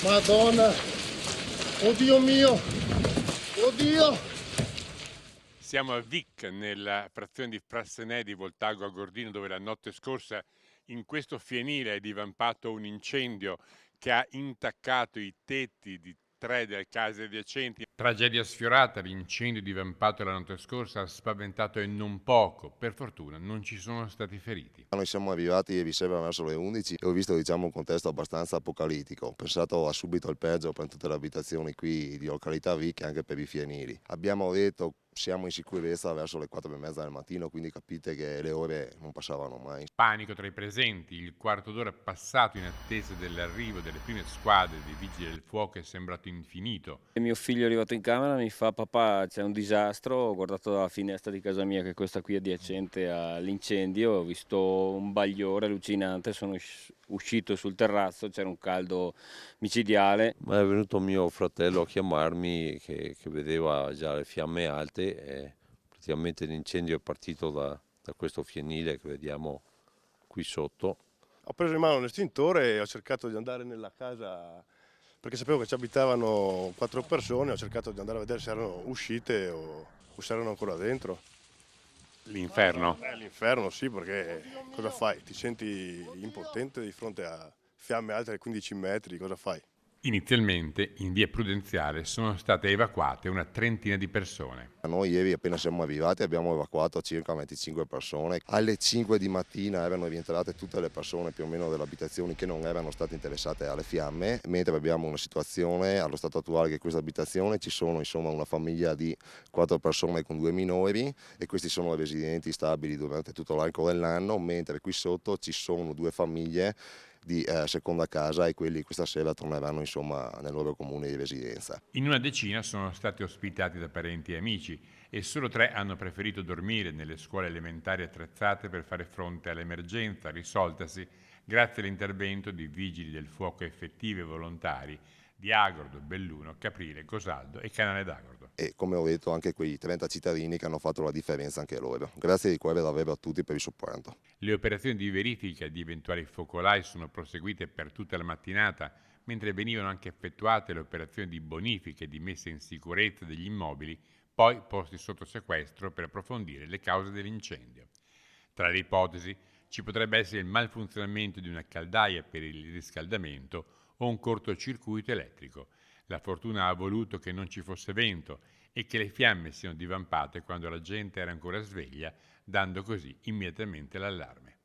Madonna! Oddio mio! Oddio! Siamo a Vic, nella frazione di Frassenè di Voltago a Gordino, dove la notte scorsa in questo fienile è divampato un incendio che ha intaccato i tetti di 3 delle case adiacenti. Tragedia sfiorata, l'incendio divampato la notte scorsa ha spaventato e non poco. Per fortuna non ci sono stati feriti. Noi siamo arrivati ieri sera verso le 11 e ho visto un contesto abbastanza apocalittico. Ho pensato a subito al peggio per tutte le abitazioni qui di località Vic e anche per i fienili. Abbiamo detto siamo in sicurezza verso le 4:30 del mattino, quindi capite che le ore non passavano mai. Panico tra i presenti, il quarto d'ora passato in attesa dell'arrivo delle prime squadre dei vigili del fuoco è sembrato infinito. E mio figlio è arrivato in camera, mi fa: papà, c'è un disastro. Ho guardato dalla finestra di casa mia, che questa qui è adiacente all'incendio, ho visto un bagliore allucinante, sono uscito sul terrazzo, c'era un caldo micidiale. Ma è venuto mio fratello a chiamarmi che vedeva già le fiamme alte e praticamente l'incendio è partito da questo fienile che vediamo qui sotto. Ho preso in mano l'estintore e ho cercato di andare nella casa perché sapevo che ci abitavano 4 persone, ho cercato di andare a vedere se erano uscite o se erano ancora dentro. L'inferno. L'inferno sì, perché cosa fai? Ti senti impotente di fronte a fiamme alte ai 15 metri, cosa fai? Inizialmente in via Prudenziale sono state evacuate una trentina di persone. Noi ieri appena siamo arrivati abbiamo evacuato circa 25 persone. Alle 5 di mattina erano rientrate tutte le persone più o meno delle abitazioni che non erano state interessate alle fiamme, mentre abbiamo una situazione allo stato attuale che in questa abitazione ci sono insomma una famiglia di 4 persone con 2 minori e questi sono residenti stabili durante tutto l'arco dell'anno, mentre qui sotto ci sono 2 famiglie di seconda casa e quelli questa sera torneranno insomma nel loro comune di residenza. In una decina sono stati ospitati da parenti e amici e solo 3 hanno preferito dormire nelle scuole elementari attrezzate per fare fronte all'emergenza risoltasi grazie all'intervento di vigili del fuoco effettivi e volontari di Agordo, Belluno, Caprile, Cosaldo e Canale d'Agordo. E come ho detto anche quei 30 cittadini che hanno fatto la differenza anche loro. Grazie di cuore davvero a tutti per il supporto. Le operazioni di verifica di eventuali focolai sono proseguite per tutta la mattinata, mentre venivano anche effettuate le operazioni di bonifica e di messa in sicurezza degli immobili, poi posti sotto sequestro per approfondire le cause dell'incendio. Tra le ipotesi ci potrebbe essere il malfunzionamento di una caldaia per il riscaldamento o un cortocircuito elettrico. La fortuna ha voluto che non ci fosse vento e che le fiamme siano divampate quando la gente era ancora sveglia, dando così immediatamente l'allarme.